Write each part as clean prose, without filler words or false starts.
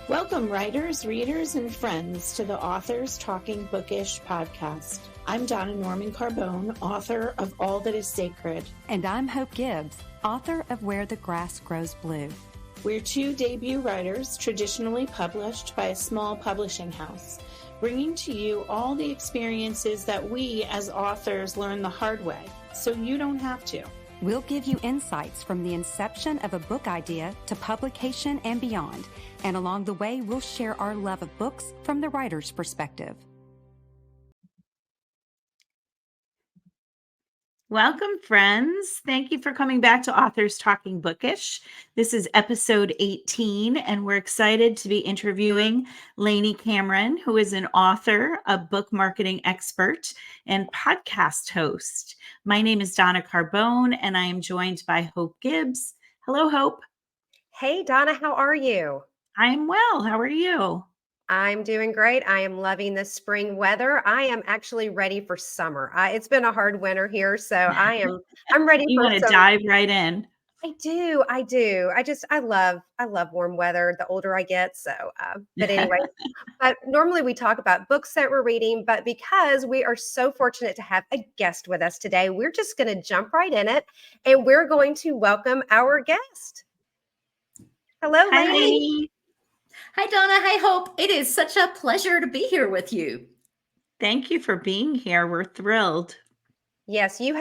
Welcome, writers, readers, and friends to the Authors Talking Bookish podcast. I'm Donna Norman Carbone, author of All That Is Sacred. And I'm Hope Gibbs, author of Where the Grass Grows Blue. We're two debut writers traditionally published by a small publishing house, bringing to you all the experiences that we as authors learn the hard way, so you don't have to. We'll give you insights from the inception of a book idea to publication and beyond. And along the way, we'll share our love of books from the writer's perspective. Welcome, friends. Thank you for coming back to Authors Talking Bookish. This is episode 18, and we're excited to be interviewing Lainey Cameron, who is an author, a book marketing expert, and podcast host. My name is Donna Carbone, and I am joined by Hope Gibbs. Hello, Hope. Hey, Donna, how are you? I'm well. How are you? I'm doing great. I am loving the spring weather. I am actually ready for summer. It's been a hard winter here, so I'm ready You for want to dive right in. I do. I love warm weather the older I get. So, but anyway, normally we talk about books that we're reading, but because we are so fortunate to have a guest with us today, we're just going to jump right in it, and we're going to welcome our guest. Hello, Hi, Lainey. Hi, Donna. Hi, Hope. It is such a pleasure to be here with you. Thank you for being here. We're thrilled. Yes, you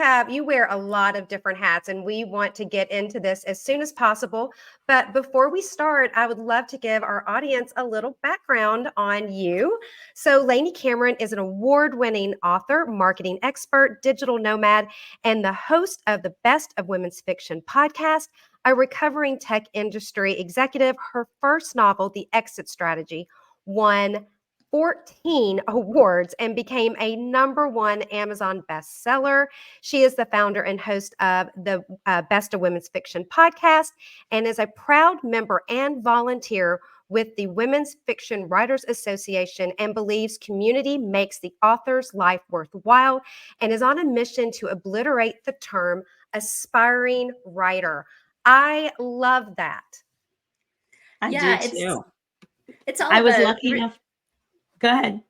wear a lot of different hats, and we want to get into this as soon as possible. But before we start, I would love to give our audience a little background on you. So Lainey Cameron is an award-winning author, marketing expert, digital nomad, and the host of the Best of Women's Fiction podcast, a recovering tech industry executive. Her first novel, The Exit Strategy, won 14 awards and became a #1 Amazon bestseller. She is the founder and host of the Best of Women's Fiction podcast and is a proud member and volunteer with the Women's Fiction Writers Association and believes community makes the author's life worthwhile and is on a mission to obliterate the term aspiring writer. I love that. I do too. It's all I about, was lucky enough. Go ahead.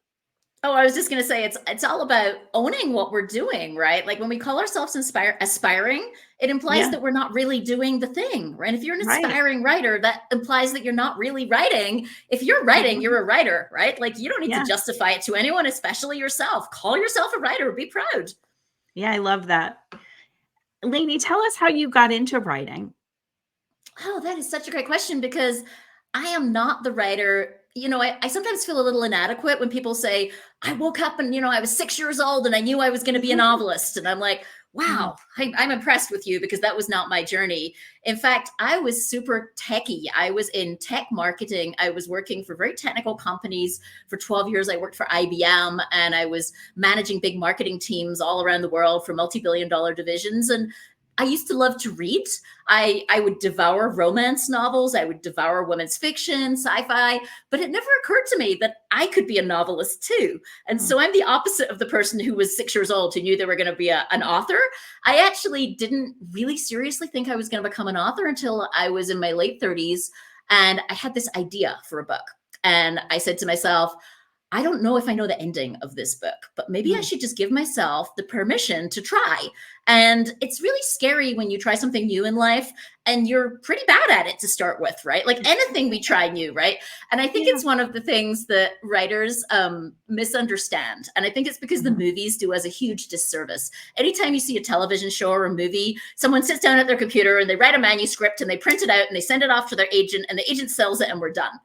Oh, I was just going to say it's all about owning what we're doing, right? Like when we call ourselves aspiring, it implies that we're not really doing the thing, right? If you're an aspiring writer, that implies that you're not really writing. If you're writing, you're a writer, right? Like you don't need to justify it to anyone, especially yourself. Call yourself a writer. Be proud. Yeah, I love that. Lainey, tell us how you got into writing. Oh, that is such a great question because I am not the writer. You know, I sometimes feel a little inadequate when people say, I woke up and, I was 6 years old and I knew I was going to be a novelist. And I'm like, wow, I'm impressed with you because that was not my journey. In fact, I was super techie. I was in tech marketing. I was working for very technical companies for 12 years. I worked for IBM and I was managing big marketing teams all around the world for multi-billion-dollar divisions. And I used to love to read. I would devour romance novels. I would devour women's fiction, sci-fi, but it never occurred to me that I could be a novelist too. And so I'm the opposite of the person who was 6 years old who knew they were going to be an author. I actually didn't really seriously think I was going to become an author until I was in my late 30s. And I had this idea for a book. And I said to myself, I don't know if I know the ending of this book, but maybe I should just give myself the permission to try. And it's really scary when you try something new in life and you're pretty bad at it to start with, right? Like anything we try new, right? And I think it's one of the things that writers misunderstand. And I think it's because the movies do us a huge disservice. Anytime you see a television show or a movie, someone sits down at their computer and they write a manuscript and they print it out and they send it off to their agent and the agent sells it and we're done.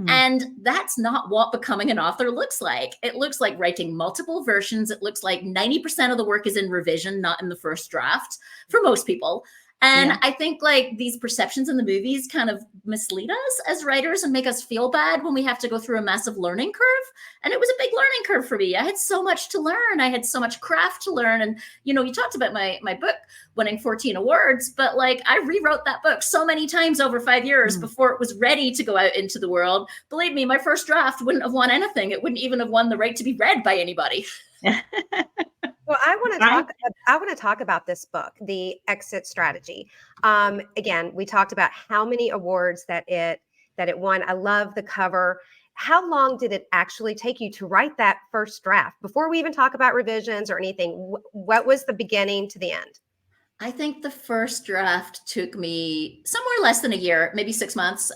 And that's not what becoming an author looks like. It looks like writing multiple versions. It looks like 90% of the work is in revision, not in the first draft for most people. And I think like these perceptions in the movies kind of mislead us as writers and make us feel bad when we have to go through a massive learning curve. And it was a big learning curve for me. I had so much to learn. I had so much craft to learn. And, you talked about my book winning 14 awards, but like I rewrote that book so many times over 5 years before it was ready to go out into the world. Believe me, my first draft wouldn't have won anything. It wouldn't even have won the right to be read by anybody. Well, I want to talk about this book, The Exit Strategy. Again, we talked about how many awards that it that it won. I love the cover. How long did it actually take you to write that first draft? Before we even talk about revisions or anything, what was the beginning to the end? I think the first draft took me somewhere less than a year, maybe 6 months.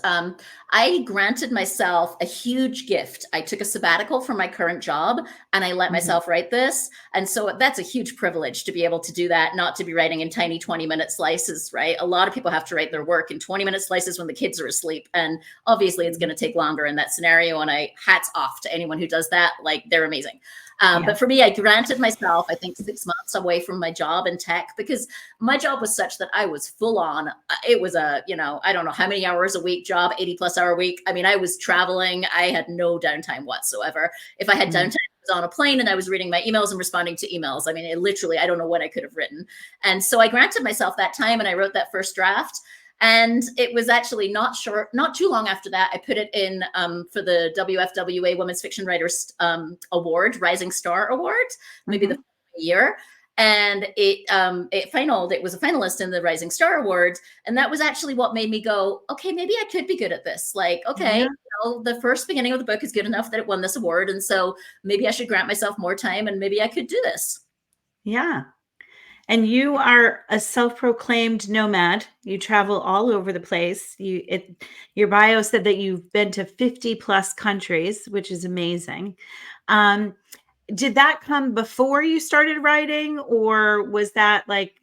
I granted myself a huge gift. I took a sabbatical from my current job and I let myself write this. And so that's a huge privilege to be able to do that, not to be writing in tiny 20-minute slices, right? A lot of people have to write their work in 20-minute slices when the kids are asleep. And obviously it's going to take longer in that scenario. And hats off to anyone who does that. Like, they're amazing. But for me, I granted myself, I think, 6 months away from my job in tech, because my job was such that I was full on. It was a, I don't know how many hours a week job, 80+ hour week. I mean, I was traveling. I had no downtime whatsoever. If I had downtime, I was on a plane and I was reading my emails and responding to emails. I mean, it literally, I don't know what I could have written. And so I granted myself that time and I wrote that first draft. And it was actually not too long after that, I put it in for the WFWA Women's Fiction Writers Award, Rising Star Award, maybe the year. And it was a finalist in the Rising Star Awards. And that was actually what made me go, okay, maybe I could be good at this. Like, okay, the first beginning of the book is good enough that it won this award. And so maybe I should grant myself more time and maybe I could do this. Yeah. And you are a self-proclaimed nomad. You travel all over the place. Your bio said that you've been to 50+ countries, which is amazing. Did that come before you started writing, or was that like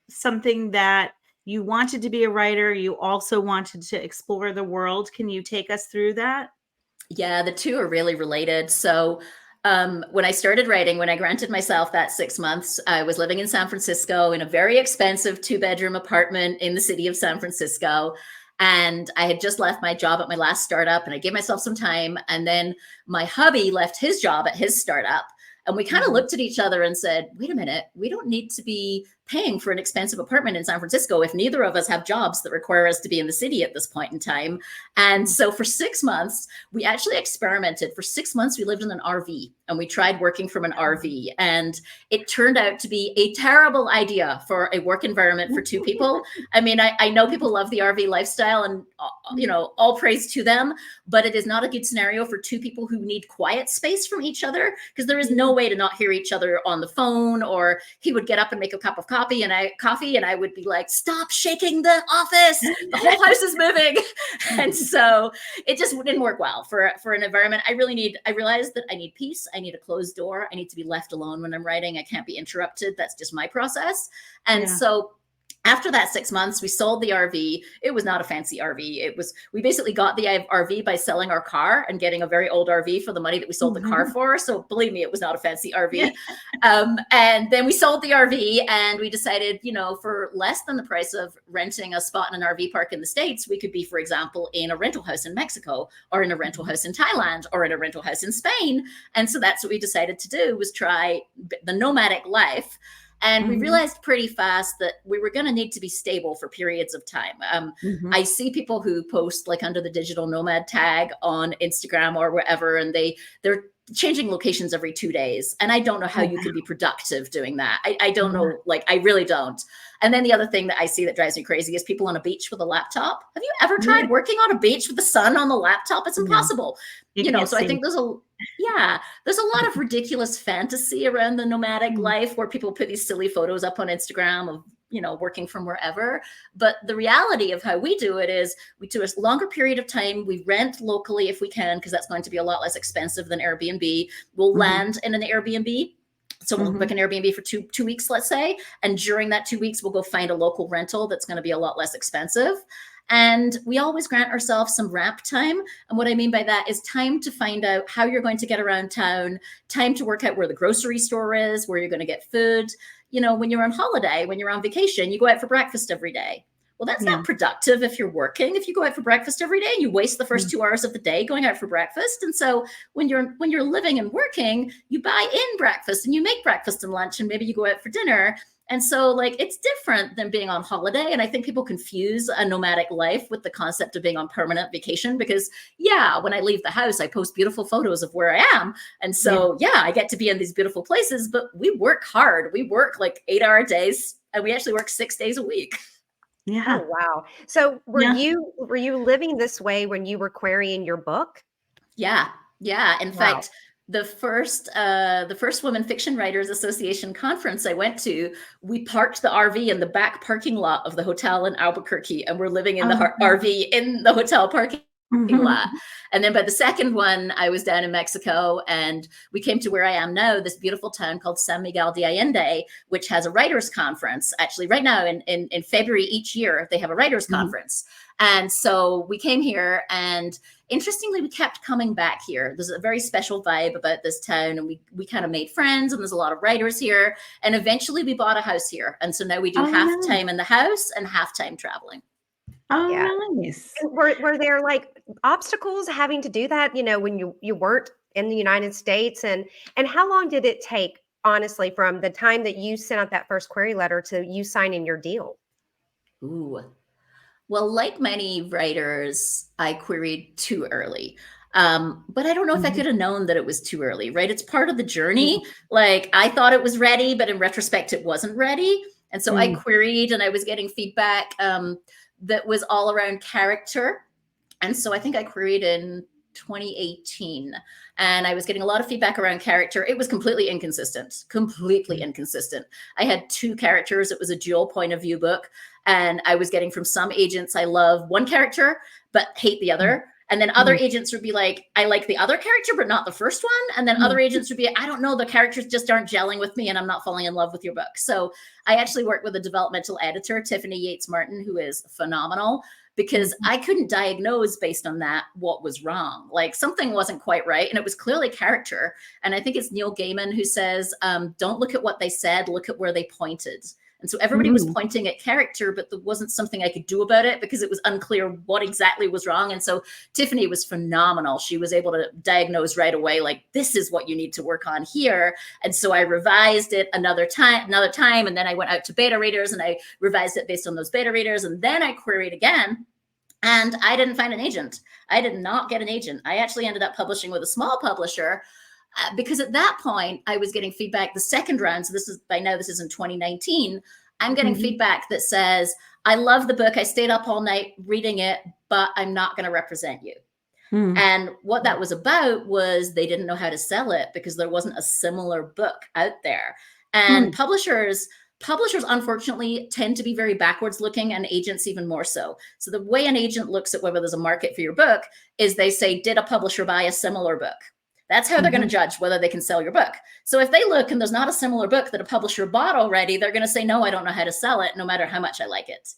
something that you wanted to be a writer? You also wanted to explore the world. Can you take us through that? Yeah, the two are really related. So when I started writing, when I granted myself that 6 months, I was living in San Francisco in a very expensive 2-bedroom apartment in the city of San Francisco. And I had just left my job at my last startup and I gave myself some time. And then my hubby left his job at his startup. And we kind of looked at each other and said, wait a minute, we don't need to be paying for an expensive apartment in San Francisco if neither of us have jobs that require us to be in the city at this point in time. And so for 6 months, we actually experimented. For 6 months, we lived in an RV and we tried working from an RV. And it turned out to be a terrible idea for a work environment for two people. I mean, I know people love the RV lifestyle and, all praise to them, but it is not a good scenario for two people who need quiet space from each other, because there is no way to not hear each other on the phone. Or he would get up and make a cup of coffee and I would be like, stop shaking the office, the whole house is moving. And so it just didn't work well for an environment. I realized that I need peace. I need a closed door. I need to be left alone when I'm writing. I can't be interrupted. That's just my process. And so after that 6 months, we sold the RV. It was not a fancy RV. We basically got the RV by selling our car and getting a very old RV for the money that we sold the car for. So believe me, it was not a fancy RV. And then we sold the RV and we decided, for less than the price of renting a spot in an RV park in the States, we could be, for example, in a rental house in Mexico or in a rental house in Thailand or in a rental house in Spain. And so that's what we decided to do, was try the nomadic life. And we realized pretty fast that we were going to need to be stable for periods of time. I see people who post like under the digital nomad tag on Instagram or wherever, and they're changing locations every 2 days. And I don't know how you can be productive doing that. I don't know, I really don't. And then the other thing that I see that drives me crazy is people on a beach with a laptop. Have you ever tried working on a beach with the sun on the laptop? It's impossible. So I think there's a lot of ridiculous fantasy around the nomadic life where people put these silly photos up on Instagram of, working from wherever. But the reality of how we do it is we do a longer period of time. We rent locally if we can, because that's going to be a lot less expensive than Airbnb. We'll land in an Airbnb. So we'll book an Airbnb for two weeks, let's say. And during that 2 weeks, we'll go find a local rental that's going to be a lot less expensive. And we always grant ourselves some ramp time. And what I mean by that is time to find out how you're going to get around town, time to work out where the grocery store is, where you're going to get food. When you're on holiday, when you're on vacation, you go out for breakfast every day. Well, that's not productive if you're working. If you go out for breakfast every day, you waste the first 2 hours of the day going out for breakfast. And so when you're living and working, you buy in breakfast and you make breakfast and lunch, and maybe you go out for dinner. And so it's different than being on holiday. And I think people confuse a nomadic life with the concept of being on permanent vacation, because when I leave the house, I post beautiful photos of where I am. And so, I get to be in these beautiful places, but we work hard. We work 8-hour days and we actually work 6 days a week. Yeah. Oh, wow. So Yeah. were you living this way when you were querying your book? Yeah, yeah. In Wow. fact, the first Women Fiction Writers Association conference I went to, we parked the RV in the back parking lot of the hotel in Albuquerque, and we're living in the Oh, RV in the hotel parking mhm. lot. And then by the second one, I was down in Mexico, and we came to where I am now, this beautiful town called San Miguel de Allende, which has a writers conference. Actually, right now in February each year, they have a writers Mhm. conference. And so we came here, and interestingly, we kept coming back here. There's a very special vibe about this town, and we kind of made friends, and there's a lot of writers here. And eventually we bought a house here. And so now we do Oh, half nice. time in the house and half time traveling. Yeah. Oh, nice. And were there like obstacles having to do that, when you weren't in the United States? And how long did it take, honestly, from the time that you sent out that first query letter to you signing your deal? Ooh. Well, like many writers, I queried too early. But I don't know if I Mhm. could have known that it was too early, right? It's part of the journey. Mhm. Like I thought it was ready, but in retrospect, it wasn't ready. And so I Mm. queried, and I was getting feedback that was all around character. And so I think I queried in 2018, and I was getting a lot of feedback around character. It was completely inconsistent, completely Mm. inconsistent. I had two characters. It was a dual point of view book. And I was getting from some agents, I love one character, but hate the Mm. other. And then other Mm. agents would be like, I like the other character, but not the first one. And then other Mm. agents would be, I don't know, the characters just aren't gelling with me, and I'm not falling in love with your book. So I actually worked with a developmental editor, Tiffany Yates Martin, who is phenomenal, because Mhm. I couldn't diagnose based on that what was wrong. Like something wasn't quite right. And it was clearly character. And I think it's Neil Gaiman who says, don't look at what they said, look at where they pointed. And so everybody was Mm. pointing at character, but there wasn't something I could do about it because it was unclear what exactly was wrong. And so Tiffany was phenomenal. She was able to diagnose right away, like, this is what you need to work on here. And so I revised it another time. And then I went out to beta readers and I revised it based on those beta readers. And then I queried again. And I didn't find an agent. I did not get an agent. I actually ended up publishing with a small publisher because at that point I was getting feedback the second round. So this is in 2019. I'm getting Mhm. feedback that says, I love the book. I stayed up all night reading it, but I'm not going to represent you. Mm. And what that was about was they didn't know how to sell it because there wasn't a similar book out there. And Mm. publishers unfortunately tend to be very backwards looking, and agents even more so. So the way an agent looks at whether there's a market for your book is they say, did a publisher buy a similar book? That's how they're going to Mhm. judge whether they can sell your book. So if they look and there's not a similar book that a publisher bought already, they're going to say, no, I don't know how to sell it, no matter how much I like it.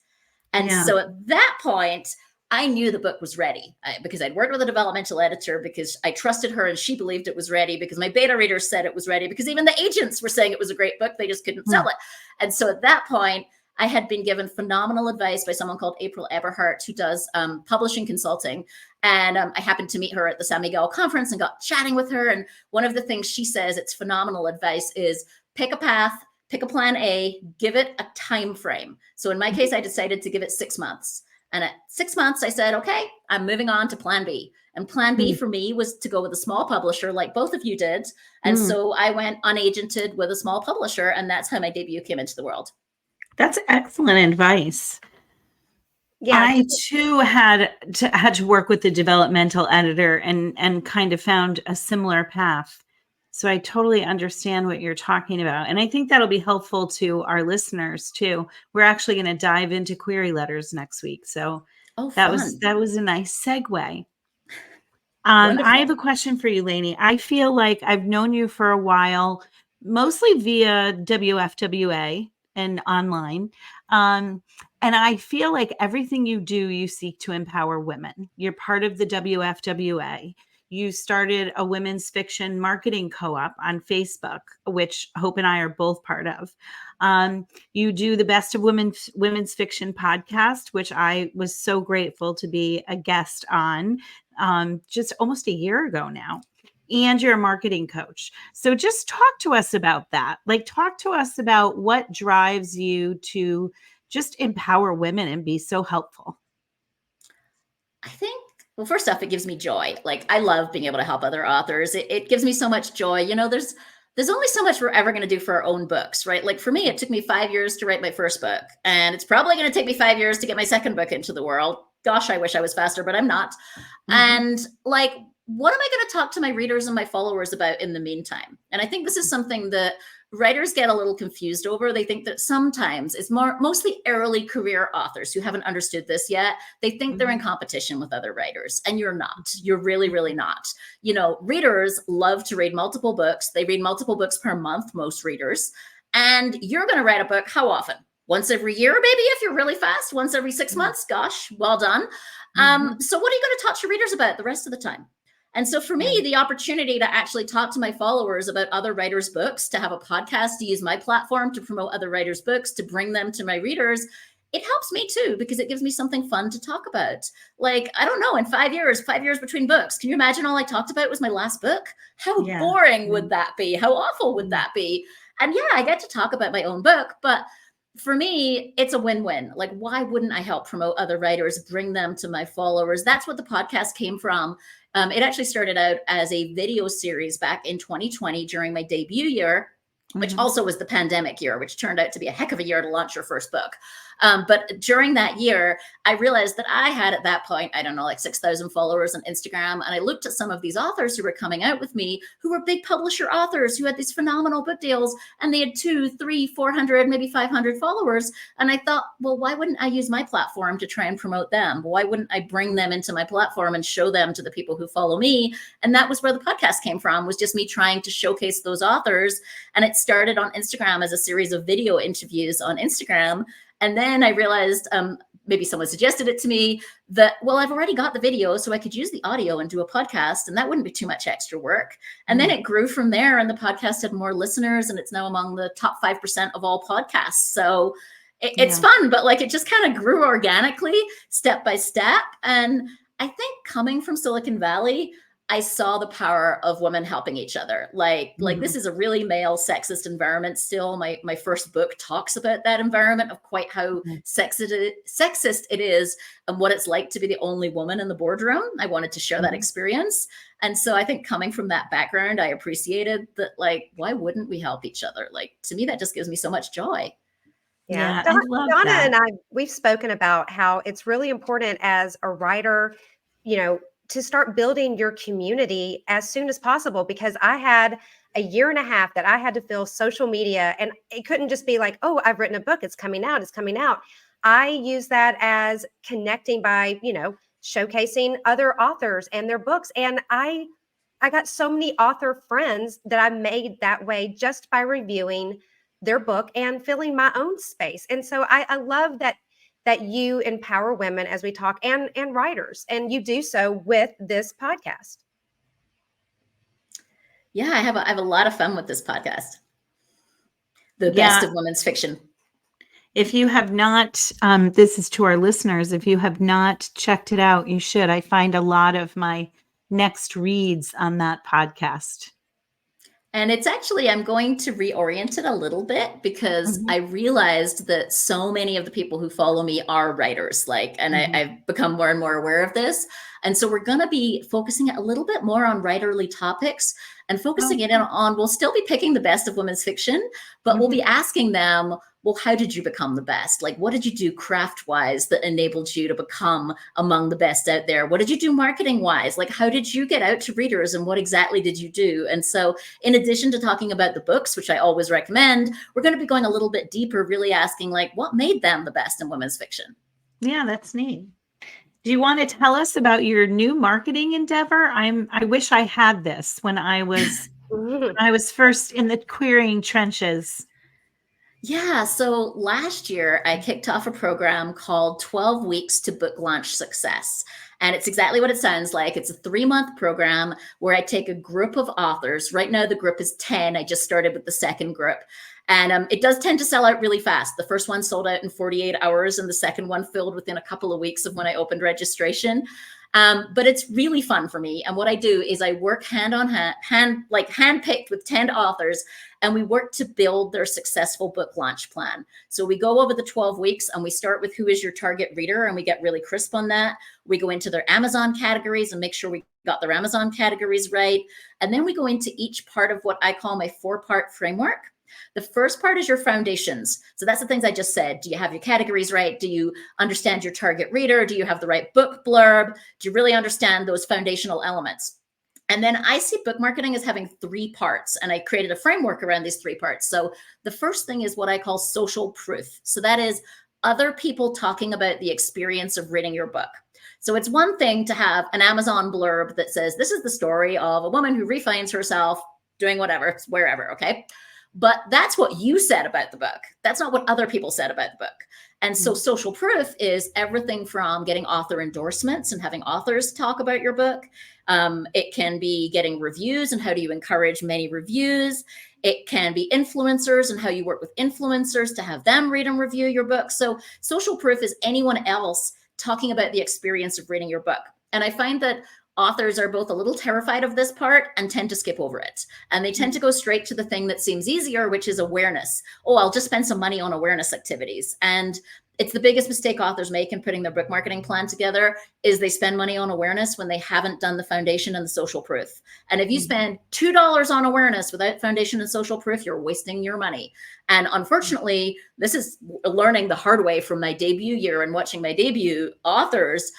And Yeah. so at that point, I knew the book was ready because I'd worked with a developmental editor, because I trusted her and she believed it was ready, because my beta readers said it was ready, because even the agents were saying it was a great book. They just couldn't sell Mm. it. And so at that point, I had been given phenomenal advice by someone called April Eberhardt, who does publishing consulting. And I happened to meet her at the San Miguel conference and got chatting with her. And one of the things she says, it's phenomenal advice, is pick a path, pick a plan A, give it a time frame. So in my case, I decided to give it 6 months. And at 6 months, I said, okay, I'm moving on to plan B. And plan B Mm. for me was to go with a small publisher like both of you did. And Mm. so I went unagented with a small publisher, and that's how my debut came into the world. That's excellent advice. Yeah, I too had to work with the developmental editor and kind of found a similar path. So I totally understand what you're talking about. And I think that'll be helpful to our listeners too. We're actually going to dive into query letters next week. So Oh, that fun. was a nice segue. I have Wonderful. a question for you, Lainey. I feel like I've known you for a while, mostly via WFWA and online. Um, and I feel like everything you do, you seek to empower women. You're part of the WFWA. You started a women's fiction marketing co-op on Facebook, which Hope and I are both part of. You do the Best of Women's Fiction podcast, which I was so grateful to be a guest on just almost a year ago now. And you're a marketing coach. So just talk to us about that. Like, talk to us about what drives you to just empower women and be so helpful. I think, well, first off, it gives me joy. Like, I love being able to help other authors. It gives me so much joy. there's only so much we're ever going to do for our own books, right? Like for me, it took me 5 years to write my first book, and it's probably going to take me 5 years to get my second book into the world. Gosh, I wish I was faster, but I'm not. And like, what am I going to talk to my readers and my followers about in the meantime? And I think this is something that writers get a little confused over. They think that sometimes it's mostly early career authors who haven't understood this yet. They think they're in competition with other writers, and you're not. You're really, really not. You know, readers love to read multiple books. They read multiple books per month, most readers. And you're going to write a book how often? Once every year, maybe, if you're really fast. Once every 6 months. Gosh, well done. So what are you going to talk to readers about the rest of the time? And so for me, the opportunity to actually talk to my followers about other writers' books, to have a podcast, to use my platform to promote other writers' books, to bring them to my readers, it helps me too, because it gives me something fun to talk about. Like, I don't know, in 5 years between books, can you imagine all I talked about was my last book? How boring would that be? How awful would that be? And yeah, I get to talk about my own book, but for me, it's a win-win. Like, why wouldn't I help promote other writers, bring them to my followers? That's what the podcast came from. It actually started out as a video series back in 2020 during my debut year, which also was the pandemic year, which turned out to be a heck of a year to launch your first book. But during that year, I realized that I had at that point, I don't know, like 6,000 followers on Instagram. And I looked at some of these authors who were coming out with me, who were big publisher authors, who had these phenomenal book deals, and they had 200, 300, 400, maybe 500 followers. And I thought, well, why wouldn't I use my platform to try and promote them? Why wouldn't I bring them into my platform and show them to the people who follow me? And that was where the podcast came from, was just me trying to showcase those authors. And it started on Instagram as a series of video interviews on Instagram. And then I realized, maybe someone suggested it to me, that, well, I've already got the video, so I could use the audio and do a podcast, and that wouldn't be too much extra work. And then it grew from there, and the podcast had more listeners, and it's now among the top 5% of all podcasts. So it's fun, but like, it just kind of grew organically, step by step. And I think coming from Silicon Valley, I saw the power of women helping each other. Like this is a really male sexist environment still. My first book talks about that environment, of quite how sexist it is, and what it's like to be the only woman in the boardroom. I wanted to share that experience. And so I think coming from that background, I appreciated that, like, why wouldn't we help each other? Like, to me, that just gives me so much joy. Yeah. I love Donna that. and I, we've spoken about how it's really important as a writer, you know, to start building your community as soon as possible, because I had a year and a half that I had to fill social media, and it couldn't just be like, oh, I've written a book, it's coming out. I use that as connecting by, you know, showcasing other authors and their books. And I got so many author friends that I made that way just by reviewing their book and filling my own space. And so I love that you empower women as we talk, and writers, and you do so with this podcast. Yeah, I have a lot of fun with this podcast. The best of women's fiction. If you have not, this is to our listeners, if you have not checked it out, you should. I find a lot of my next reads on that podcast. And it's actually, I'm going to reorient it a little bit, because I realized that so many of the people who follow me are writers, and I've become more and more aware of this. And so we're going to be focusing a little bit more on writerly topics, and focusing it on, we'll still be picking the best of women's fiction, but we'll be asking them, well, how did you become the best? Like, what did you do craft-wise that enabled you to become among the best out there? What did you do marketing-wise? Like, how did you get out to readers, and what exactly did you do? And so in addition to talking about the books, which I always recommend, we're going to be going a little bit deeper, really asking, like, what made them the best in women's fiction? Yeah, that's neat. Do you want to tell us about your new marketing endeavor? I wish I had this when I was first in the querying trenches. Yeah, so last year I kicked off a program called 12 Weeks to Book Launch Success. And it's exactly what it sounds like. It's a 3-month program where I take a group of authors. Right now the group is 10. I just started with the second group. And it does tend to sell out really fast. The first one sold out in 48 hours, and the second one filled within a couple of weeks of when I opened registration. But it's really fun for me. And what I do is I work hand on hand, like handpicked with 10 authors, and we work to build their successful book launch plan. So we go over the 12 weeks and we start with who is your target reader, and we get really crisp on that. We go into their Amazon categories and make sure we got their Amazon categories right. And then we go into each part of what I call my 4-part framework. The first part is your foundations. So that's the things I just said. Do you have your categories right? Do you understand your target reader? Do you have the right book blurb? Do you really understand those foundational elements? And then I see book marketing as having 3 parts, and I created a framework around these 3 parts. So the first thing is what I call social proof. So that is other people talking about the experience of reading your book. So it's one thing to have an Amazon blurb that says, this is the story of a woman who refines herself doing whatever, wherever, okay? But that's what you said about the book. That's not what other people said about the book. And so social proof is everything from getting author endorsements and having authors talk about your book. It can be getting reviews and how do you encourage many reviews. It can be influencers and how you work with influencers to have them read and review your book. So social proof is anyone else talking about the experience of reading your book. And I find that authors are both a little terrified of this part and tend to skip over it. And they tend to go straight to the thing that seems easier, which is awareness. Oh, I'll just spend some money on awareness activities. And it's the biggest mistake authors make in putting their book marketing plan together is they spend money on awareness when they haven't done the foundation and the social proof. And if you spend $2 on awareness without foundation and social proof, you're wasting your money. And unfortunately, this is learning the hard way from my debut year and watching my debut authors.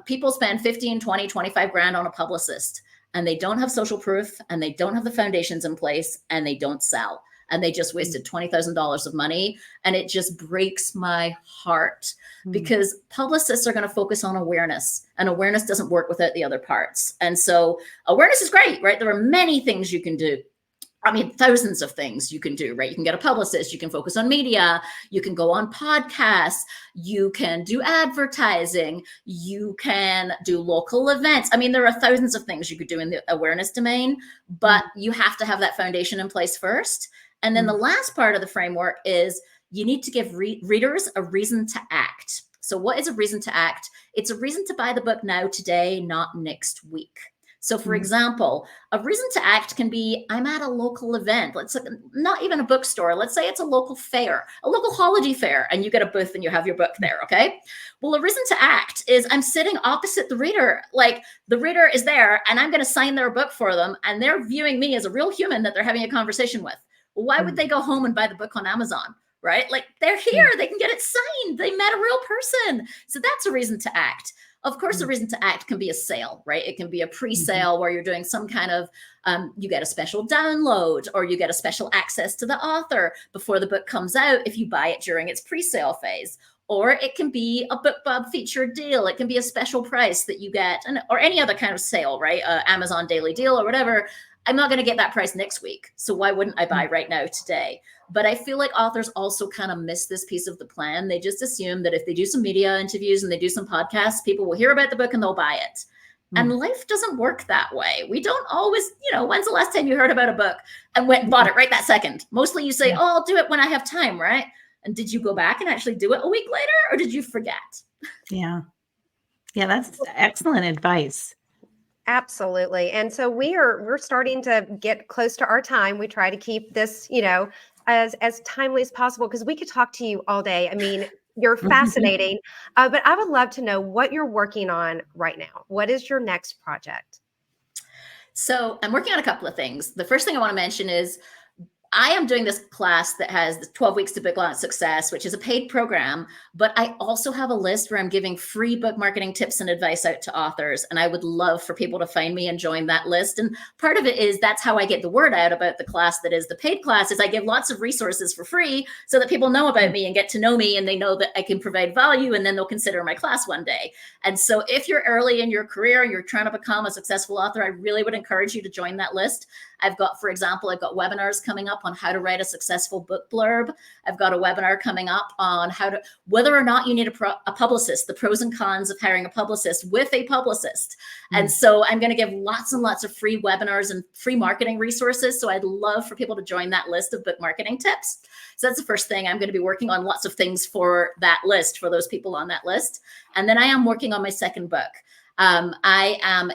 People spend 15, 20, 25 grand on a publicist, and they don't have social proof, and they don't have the foundations in place, and they don't sell. And they just wasted $20,000 of money. And it just breaks my heart because publicists are going to focus on awareness, and awareness doesn't work without the other parts. And so awareness is great, right? There are many things you can do. I mean, thousands of things you can do, right? You can get a publicist, you can focus on media, you can go on podcasts, you can do advertising, you can do local events. I mean, there are thousands of things you could do in the awareness domain, but you have to have that foundation in place first. And then the last part of the framework is you need to give readers a reason to act. So what is a reason to act? It's a reason to buy the book now, today, not next week. So for example, a reason to act can be, I'm at a local event. Let's not even a bookstore. Let's say it's a local fair, a local holiday fair, and you get a booth and you have your book there, okay? Well, a reason to act is I'm sitting opposite the reader. Like the reader is there and I'm going to sign their book for them, and they're viewing me as a real human that they're having a conversation with. Well, why would they go home and buy the book on Amazon? Right? Like they're here, they can get it signed. They met a real person. So that's a reason to act. Of course, a reason to act can be a sale, right? It can be a pre-sale where you're doing some kind of, you get a special download or you get a special access to the author before the book comes out if you buy it during its pre-sale phase. Or it can be a BookBub featured deal. It can be a special price that you get, or any other kind of sale, right? Amazon daily deal or whatever. I'm not going to get that price next week. So why wouldn't I buy right now today? But I feel like authors also kind of miss this piece of the plan. They just assume that if they do some media interviews and they do some podcasts, people will hear about the book and they'll buy it. And life doesn't work that way. We don't always, when's the last time you heard about a book and went and bought it right that second? Mostly you say, oh, I'll do it when I have time, right? And did you go back and actually do it a week later, or did you forget? Yeah. Yeah, that's excellent advice. Absolutely. And so we're starting to get close to our time. We try to keep this, as timely as possible because we could talk to you all day. I mean, you're fascinating, but I would love to know what you're working on right now. What is your next project? So I'm working on a couple of things. The first thing I want to mention is I am doing this class that has the 12 weeks to book launch success, which is a paid program, but I also have a list where I'm giving free book marketing tips and advice out to authors. And I would love for people to find me and join that list. And part of it is that's how I get the word out about the class that is the paid class, is I give lots of resources for free so that people know about me and get to know me, and they know that I can provide value, and then they'll consider my class one day. And so if you're early in your career and you're trying to become a successful author, I really would encourage you to join that list. I've got, for example, I've got webinars coming up on how to write a successful book blurb. I've got a webinar coming up on whether or not you need a publicist, the pros and cons of hiring a publicist with a publicist. And so I'm going to give lots and lots of free webinars and free marketing resources. So I'd love for people to join that list of book marketing tips. So that's the first thing. I'm going to be working on lots of things for that list, for those people on that list. And then I am working on my second book. I am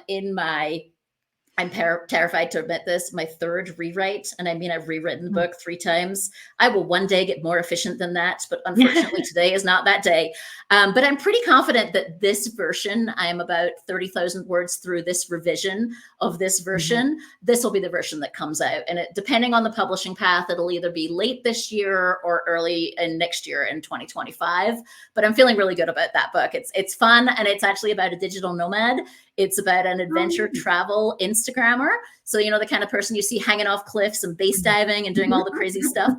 I'm terrified to admit this, my third rewrite. And I mean, I've rewritten the book 3 times. I will one day get more efficient than that, but unfortunately today is not that day. But I'm pretty confident that this version, I'm about 30,000 words through this revision of this version. This will be the version that comes out. And depending on the publishing path, it'll either be late this year or early in next year in 2025. But I'm feeling really good about that book. It's fun, and it's actually about a digital nomad. It's about an adventure travel Instagrammer. So, you know, the kind of person you see hanging off cliffs and base diving and doing all the crazy stuff,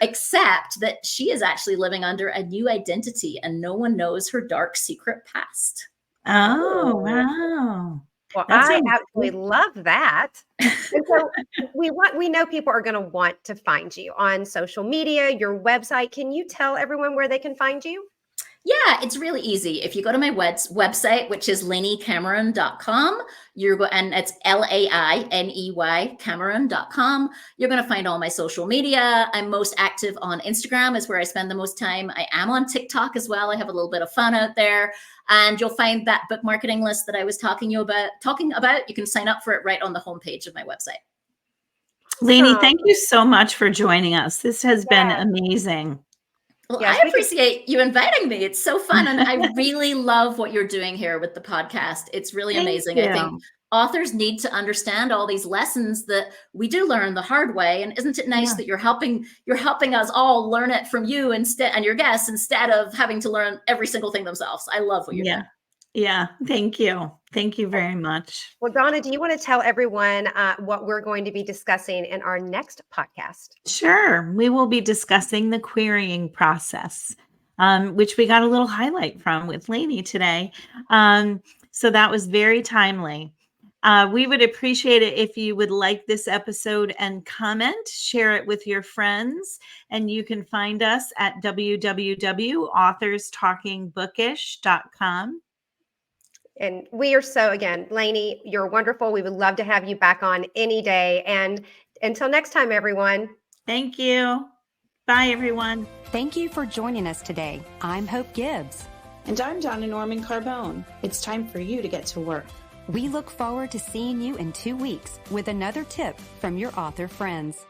except that she is actually living under a new identity and no one knows her dark secret past. Oh, wow. Well, I absolutely love that. And so we know people are going to want to find you on social media, your website. Can you tell everyone where they can find you? Yeah, it's really easy. If you go to my website, which is laineycameron.com, and it's Lainey Cameron.com, you're going to find all my social media. I'm most active on Instagram, is where I spend the most time. I am on TikTok as well. I have a little bit of fun out there. And you'll find that book marketing list that I was talking about. You can sign up for it right on the homepage of my website. Lainey, thank you so much for joining us. This has been amazing. Well, yes, I appreciate you inviting me. It's so fun. And I really love what you're doing here with the podcast. It's really amazing. I think authors need to understand all these lessons that we do learn the hard way. And isn't it nice that you're helping us all learn it from you instead, and your guests, instead of having to learn every single thing themselves. I love what you're doing. Yeah. Thank you. Thank you very much. Well, Donna, do you want to tell everyone what we're going to be discussing in our next podcast? Sure. We will be discussing the querying process, which we got a little highlight from with Lainey today. So that was very timely. We would appreciate it if you would like this episode and comment, share it with your friends, and you can find us at www.authorstalkingbookish.com. And we are so, again, Lainey, you're wonderful. We would love to have you back on any day. And until next time, everyone. Thank you. Bye, everyone. Thank you for joining us today. I'm Hope Gibbs. And I'm Donna Norman Carbone. It's time for you to get to work. We look forward to seeing you in 2 weeks with another tip from your author friends.